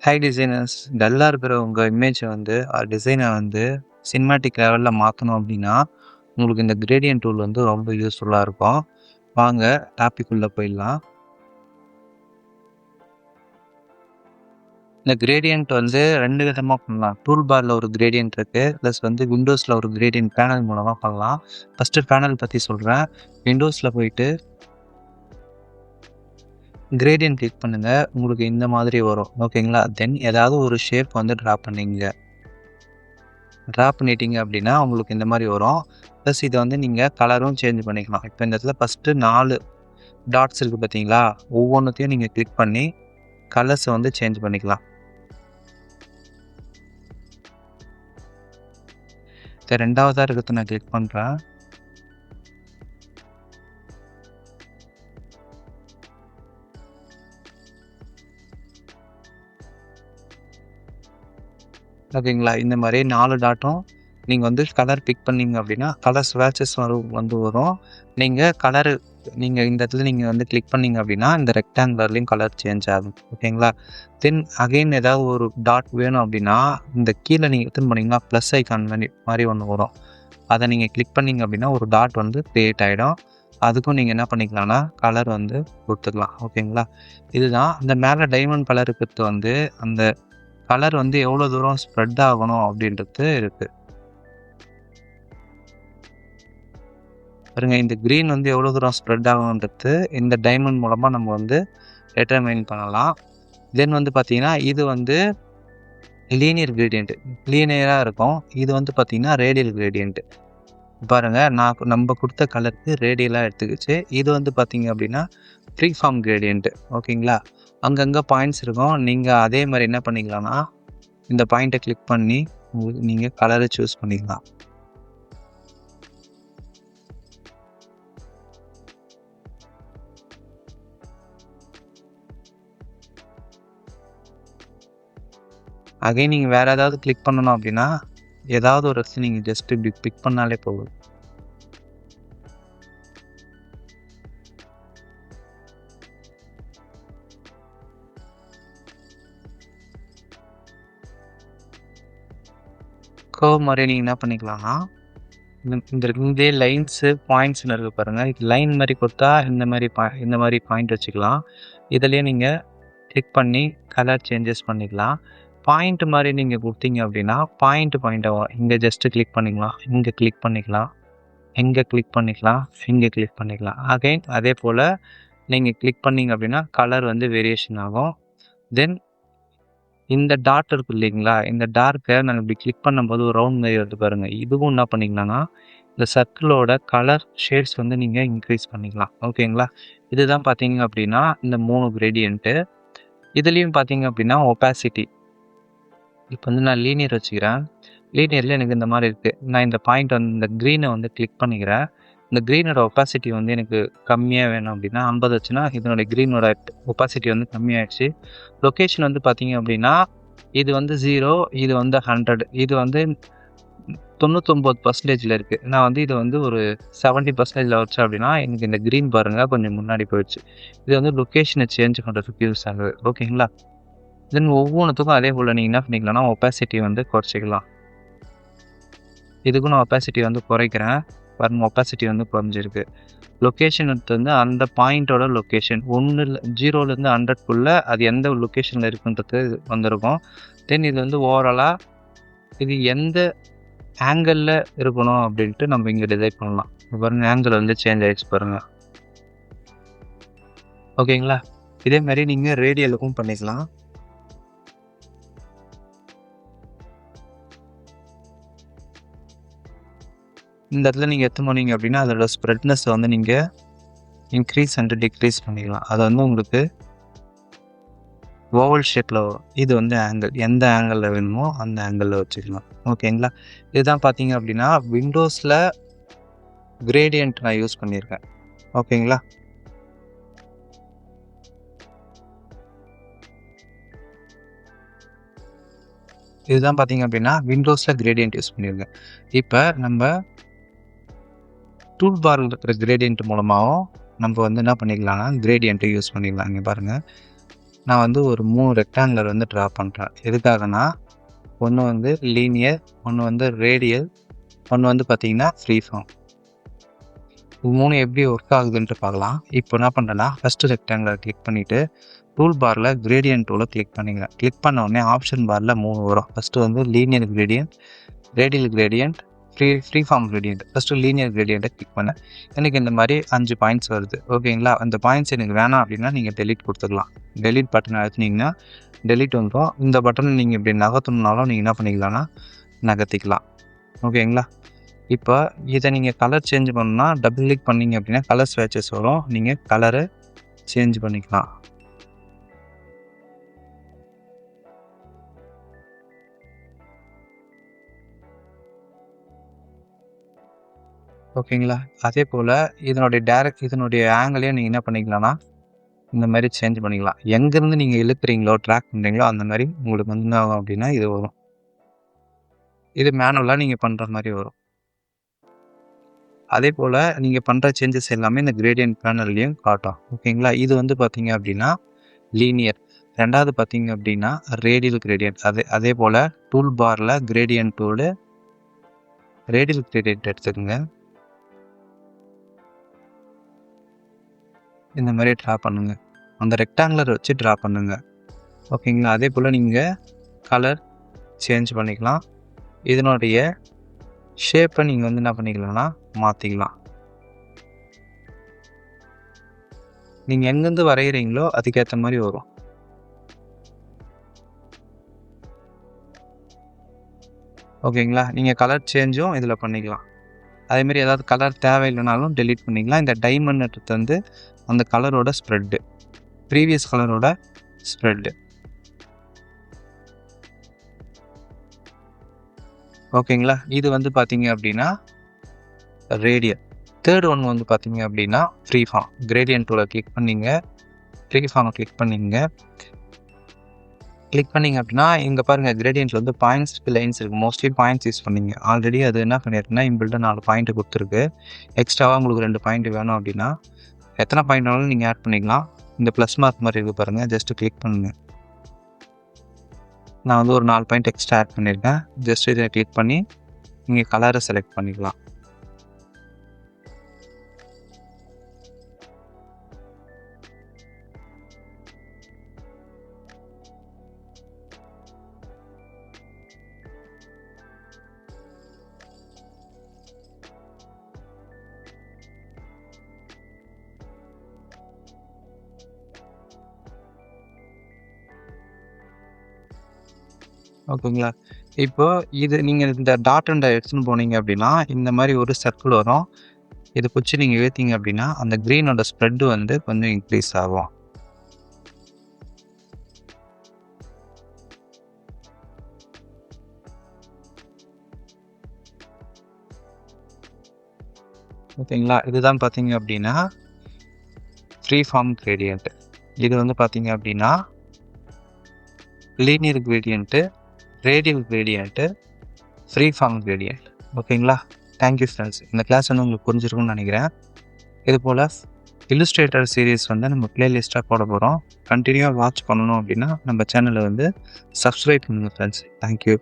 High designers டல்லாக இருக்கிற உங்கள் இமேஜை வந்து டிசைனை வந்து சினிமாட்டிக் லெவலில் மாற்றணும் அப்படின்னா உங்களுக்கு இந்த கிரேடியன்ட் டூல் வந்து ரொம்ப யூஸ்ஃபுல்லாக இருக்கும். வாங்க டாபிக் உள்ள போயிடலாம். இந்த கிரேடியன்ட் வந்து 2 விதமாக பண்ணலாம். டூல் பாரில் ஒரு கிரேடியன்ட் இருக்குது, ப்ளஸ் வந்து விண்டோஸில் ஒரு கிரேடியன்ட் பேனல் மூலமாக பண்ணலாம். ஃபஸ்ட்டு பேனல் பற்றி சொல்கிறேன். விண்டோஸில் போயிட்டு கிரேடியன்ட் கிளிக் பண்ணுங்கள். உங்களுக்கு இந்த மாதிரி வரும், ஓகேங்களா? தென் ஏதாவது ஒரு ஷேப் வந்து ட்ரா பண்ணிட்டீங்க அப்படின்னா உங்களுக்கு இந்த மாதிரி வரும். ப்ளஸ் இதை வந்து நீங்கள் கலரும் சேஞ்ச் பண்ணிக்கலாம். இப்போ இந்த இடத்துல ஃபஸ்ட்டு 4 டாட்ஸ் இருக்குது பார்த்தீங்களா? ஒவ்வொன்றுத்தையும் நீங்கள் கிளிக் பண்ணி கலர்ஸை வந்து சேஞ்ச் பண்ணிக்கலாம். இப்போ 2வதாக இருக்கிறத நான் கிளிக் பண்ணுறேன். ஓகேங்களா? இந்த மாதிரி 4 டாட்டும் நீங்கள் வந்து கலர் பிக் பண்ணிங்க அப்படின்னா கலர் ஸ்வேச்சஸ் வரும். நீங்கள் இந்த இடத்துல நீங்கள் வந்து கிளிக் பண்ணிங்க அப்படின்னா இந்த ரெக்டாங்குலர்லேயும் கலர் சேஞ்ச் ஆகும், ஓகேங்களா? தென் அகெயின் ஏதாவது ஒரு டாட் வேணும் அப்படின்னா இந்த கீழே நீங்கள் எடுத்துன்னு போனீங்கன்னா ப்ளஸ் ஐக்கான் மாதிரி ஒன்று வரும். அதை நீங்கள் கிளிக் பண்ணிங்க அப்படின்னா ஒரு டாட் வந்து க்ரியேட் ஆகிடும். அதுக்கும் நீங்கள் என்ன பண்ணிக்கலாம்னா கலர் வந்து கொடுத்துக்கலாம், ஓகேங்களா? இதுதான் இந்த மேலே டைமண்ட் கலர் இருக்கிறது வந்து அந்த கலர் வந்து எவ்வளோ தூரம் ஸ்ப்ரெட் ஆகணும் அப்படின்றது இருக்குது. பாருங்க, இந்த க்ரீன் வந்து எவ்வளோ தூரம் ஸ்ப்ரெட் ஆகணுன்றது இந்த டைமண்ட் மூலமாக நம்ம வந்து டிட்டர்மைன் பண்ணலாம். தென் வந்து பார்த்திங்கன்னா இது வந்து லீனியர் கிரேடியன்ட்டு, லீனியராக இருக்கும். இது வந்து பார்த்திங்கன்னா ரேடியல் கிரேடியன்ட்டு. பாருங்கள், நம்ம கொடுத்த கலருக்கு ரேடியலாக எடுத்துக்கிச்சு. இது வந்து பார்த்திங்க அப்படின்னா ஃப்ரீ ஃபார்ம் கிரேடியன்ட்டு, ஓகேங்களா? அங்கங்கே பாயிண்ட்ஸ் இருக்கும். நீங்கள் அதே மாதிரி என்ன பண்ணிக்கலாம்னா இந்த பாயிண்ட்டை கிளிக் பண்ணி நீங்கள் கலரை சூஸ் பண்ணிக்கலாம். அகைன் நீங்கள் வேறு ஏதாவது கிளிக் பண்ணணும் அப்படின்னா ஏதாவது ஒரு இடத்துல நீங்கள் ஜஸ்ட் இப்படி பிக் பண்ணாலே போதும். கர்வ் மாதிரி நீங்கள் என்ன பண்ணிக்கலாம்னா இந்த லைன்ஸு பாயிண்ட்ஸ்னு இருக்குது பாருங்கள். இது லைன் மாதிரி கொடுத்தா இந்த மாதிரி பாயிண்ட் வச்சுக்கலாம். இதுலேயே நீங்கள் கிளிக் பண்ணி கலர் சேஞ்சஸ் பண்ணிக்கலாம். பாயிண்ட் மாதிரி நீங்கள் கொடுத்தீங்க அப்படின்னா பாயிண்ட்டாக இங்கே ஜஸ்ட்டு கிளிக் பண்ணிக்கலாம், இங்கே கிளிக் பண்ணிக்கலாம், இங்கே கிளிக் பண்ணிக்கலாம், இங்கே கிளிக் பண்ணிக்கலாம். அகைன் அதே போல் நீங்கள் கிளிக் பண்ணிங்க அப்படின்னா கலர் வந்து வேரியேஷன் ஆகும். தென் இந்த டாட் இருக்குது இல்லைங்களா, இந்த டார்க்கை நாங்கள் இப்படி கிளிக் பண்ணும்போது ஒரு ரவுண்ட் மாதிரி வருது பாருங்கள். இதுவும் என்ன பண்ணிக்கலாம்னா இந்த சர்க்கிளோட கலர் ஷேட்ஸ் வந்து நீங்கள் இன்க்ரீஸ் பண்ணிக்கலாம், ஓகேங்களா? இதுதான் பார்த்தீங்க அப்படின்னா இந்த 3 கிரேடியன்ட்டு. இதுலேயும் பார்த்தீங்க அப்படின்னா ஒப்பாசிட்டி. இப்போ வந்து நான் லீனியர் வச்சுக்கிறேன். லீனியரில் எனக்கு இந்த மாதிரி இருக்குது. நான் இந்த பாயிண்ட் வந்து இந்த க்ரீனை வந்து கிளிக் பண்ணிக்கிறேன். இந்த க்ரீனோட ஒப்பாசிட்டி வந்து எனக்கு கம்மியாக வேணும் அப்படின்னா 50 வச்சுன்னா இதனுடைய க்ரீனோட ஒப்பாசிட்டி வந்து கம்மியாகிடுச்சு. லொக்கேஷன் வந்து பார்த்திங்க அப்படின்னா இது வந்து 0, இது வந்து 100, இது வந்து 99% இருக்குது. நான் வந்து இது வந்து ஒரு 70% வச்சேன் அப்படின்னா எனக்கு இந்த க்ரீன் பாருங்கள் கொஞ்சம் முன்னாடி போயிடுச்சு. இது வந்து லொக்கேஷனை சேஞ்ச் பண்ணுறதுக்கு யூஸ் ஆகுது, ஓகேங்களா? தென் ஒவ்வொன்றுத்துக்கும் அதே போல் நீங்கள் என்ன பண்ணிக்கலாம்னா ஒப்பாசிட்டி வந்து குறைச்சிக்கலாம். இதுக்கும் நான் ஒப்பாசிட்டி வந்து குறைக்கிறேன். பாருங்கள், ஒப்பாசிட்டி வந்து குறைஞ்சிருக்கு. லொக்கேஷன் வந்து அந்த பாயிண்ட்டோட லொக்கேஷன் 0லேருந்து 100க்குள்ளே அது எந்த லொக்கேஷனில் இருக்குன்றது வந்திருக்கும். தென் இது வந்து ஓவராலாக இது எந்த ஆங்கிளில் இருக்கணும் அப்படின்ட்டு நம்ம இங்கே டிசைட் பண்ணலாம். பாருங்கள், ஆங்கிள் வந்து சேஞ்ச் ஆகிடுச்சு பாருங்கள், ஓகேங்களா? இதே மாதிரி நீங்கள் ரேடியலுக்கும் பண்ணிக்கலாம். இந்த இடத்துல நீங்கள் எடுத்து போனீங்க அப்படின்னா அதோட ஸ்ப்ரெட்னஸை வந்து நீங்கள் இன்க்ரீஸ் அண்ட் டிக்ரீஸ் பண்ணிக்கலாம். அது வந்து உங்களுக்கு ஓவல் ஷேப்பில் வரும். இது வந்து ஆங்கிள், எந்த ஆங்கிளில் வேணுமோ அந்த ஆங்கிளில் வச்சுக்கலாம், ஓகேங்களா? இதுதான் பார்த்தீங்க அப்படின்னா விண்டோஸில் கிரேடியன்ட் நான் யூஸ் பண்ணியிருக்கேன், ஓகேங்களா? இதுதான் பார்த்தீங்க அப்படின்னா விண்டோஸில் கிரேடியன்ட் யூஸ் பண்ணியிருக்கேன். இப்போ நம்ம டூல் பாரில் இருக்கிற கிரேடியன்ட் மூலமாகவும் நம்ம வந்து என்ன பண்ணிக்கலாம்னா கிரேடியண்ட்டை யூஸ் பண்ணிக்கலாம். இங்கே பாருங்கள், நான் வந்து ஒரு 3 ரெக்டாங்குலர் வந்து ட்ரா பண்ணுறேன். எதுக்காகனா, ஒன்று வந்து லீனியர், ஒன்று வந்து ரேடியல், ஒன்று வந்து பார்த்தீங்கன்னா ஃப்ரீ ஃபார்ம். இது 3 எப்படி ஒர்க் ஆகுதுன்ட்டு பார்க்கலாம். இப்போ என்ன பண்ணுறேன்னா, ஃபஸ்ட்டு ரெக்டாங்குலர் கிளிக் பண்ணிவிட்டு டூல் பாரில் கிரேடியன்ட் டூலை கிளிக் பண்ணிக்கிறேன். கிளிக் பண்ண உடனே ஆப்ஷன் பாரில் 3 வரும். ஃபஸ்ட்டு வந்து linear gradient, radial gradient, free form gradient. First linear கிரேடியண்ட்டை கிளிக் பண்ணேன். எனக்கு இந்த மாதிரி 5 பாயிண்ட்ஸ் வருது. ஓகேங்களா? அந்த பாயிண்ட்ஸ் எனக்கு வேணாம் அப்படின்னா நீங்கள் டெலீட் கொடுத்துக்கலாம். டெலீட் பட்டன் அழுத்தினீங்கன்னா டெலீட் வந்துடும். இந்த பட்டனை நீங்கள் இப்படி நகர்த்தணுன்னாலும் நீங்கள் என்ன பண்ணிக்கலாம்னா நகர்த்திக்கலாம். ஓகேங்களா? இப்போ இதை நீங்கள் கலர் சேஞ்ச் பண்ணணும்னா டபுள் கிளிக் பண்ணிங்க அப்படின்னா கலர் ஸ்வேச்சஸ் வரும். நீங்கள் கலரை சேஞ்ச் பண்ணிக்கலாம். ஓகேங்களா? அதே போல் இதனுடைய ஆங்கிளையும் நீங்கள் என்ன பண்ணிக்கலாம்னா இந்த மாதிரி சேஞ்ச் பண்ணிக்கலாம். எங்கேருந்து நீங்கள் இழுக்கிறீங்களோ ட்ராக் பண்ணுறீங்களோ அந்த மாதிரி உங்களுக்கு வந்து என்ன ஆகும் அப்படின்னா இது வரும். இது மேனுவலாக நீங்கள் பண்ணுற மாதிரி வரும். அதே போல் நீங்கள் பண்ணுற சேஞ்சஸ் எல்லாமே இந்த கிரேடியன்ட் பேனல்லையும் காட்டும். ஓகேங்களா? இது வந்து பார்த்தீங்க அப்படின்னா லீனியர். ரெண்டாவது பார்த்தீங்க அப்படின்னா ரேடியல் கிரேடியன்ட். அதே போல் டூல் பாரில் கிரேடியன்ட் டூலு, ரேடியல் கிரேடியன்ட் எடுத்துக்கோங்க. இந்த மாதிரி ட்ரா பண்ணுங்க. அந்த ரெக்டாங்குலர் வச்சு ட்ரா பண்ணுங்க. ஓகேங்களா? அதே போல் நீங்கள் கலர் சேஞ்ச் பண்ணிக்கலாம். இதனுடைய ஷேப்பை நீங்கள் வந்து என்ன பண்ணிக்கலாம்னா மாற்றிக்கலாம். நீங்கள் எங்கேருந்து வரைகிறீங்களோ அதுக்கேற்ற மாதிரி வரும். ஓகேங்களா? நீங்கள் கலர் சேஞ்சும் இதில் பண்ணிக்கலாம். அதேமாரி ஏதாவது கலர் தேவையில்லைனாலும் டெலீட் பண்ணிக்கலாம். இந்த டைமண்ட் வந்து அந்த கலரோட ஸ்ப்ரெட்டு, ப்ரீவியஸ் கலரோட ஸ்ப்ரெட்டு. ஓகேங்களா? இது வந்து பார்த்தீங்க அப்படின்னா ரேடியல். தேர்ட் ஒன் வந்து பார்த்தீங்க அப்படின்னா ஃப்ரீ ஃபார்ம். கிரேடியன்ட் டூலை கிளிக் பண்ணிங்க, ஃப்ரீ ஃபார்மை கிளிக் பண்ணிங்க. கிளிக் பண்ணிங்க அப்படின்னா இங்கே பாருங்கள் கிரேடியன்ட்டில் வந்து பாயிண்ட்ஸ் லைன்ஸ் இருக்குது. மோஸ்ட்லி பாயிண்ட்ஸ் யூஸ் பண்ணிங்க. ஆல்ரெடி அது என்ன பண்ணியிருக்குன்னா இம்பில்டாக 4 பாயிண்ட்டு கொடுத்துருக்கு. எக்ஸ்ட்ராவாக உங்களுக்கு 2 பாயிண்ட் வேணும் அப்படின்னா எத்தனை பாயிண்ட் வேணாலும் நீங்கள் ஆட் பண்ணிக்கலாம். இந்த ப்ளஸ் மார்க் மாதிரி இருக்குது பாருங்கள், ஜஸ்ட்டு கிளிக் பண்ணுங்கள். நான் வந்து ஒரு 4 பாயிண்ட் எக்ஸ்ட்ரா ஆட் பண்ணியிருக்கேன். ஜஸ்ட் இதை கிளிக் பண்ணி நீங்கள் கலரை செலக்ட் பண்ணிக்கலாம். ஓகேங்களா? இப்போ இது நீங்கள் இந்த டாட் அண்ட் எடுத்துன்னு போனீங்க அப்படின்னா இந்த மாதிரி ஒரு சர்க்கிள் வரும். இதை பிடிச்சி நீங்கள் இழுத்தீங்க அப்படின்னா அந்த க்ரீனோட ஸ்ப்ரெட்டு வந்து கொஞ்சம் இன்க்ரீஸ் ஆகும். ஓகேங்களா? இதுதான் பார்த்தீங்க அப்படின்னா ஃப்ரீ ஃபார்ம் கிரேடியன்ட். இது வந்து பார்த்தீங்க அப்படின்னா linear gradient, radial gradient, free form gradient. ஓகேங்களா? Thank you friends. இந்த கிளாஸ் வந்து உங்களுக்கு புரிஞ்சிருக்கும்னு நினைக்கிறேன். இது போல் இல்லுஸ்ட்ரேட்டர் சீரீஸ் வந்து நம்ம ப்ளேலிஸ்ட்டாக போட போகிறோம். கண்டினியூவாக வாட்ச் பண்ணணும் அப்படின்னா நம்ம சேனலை வந்து சப்ஸ்கிரைப் பண்ணுங்கள் ஃப்ரெண்ட்ஸ். தேங்க்யூ.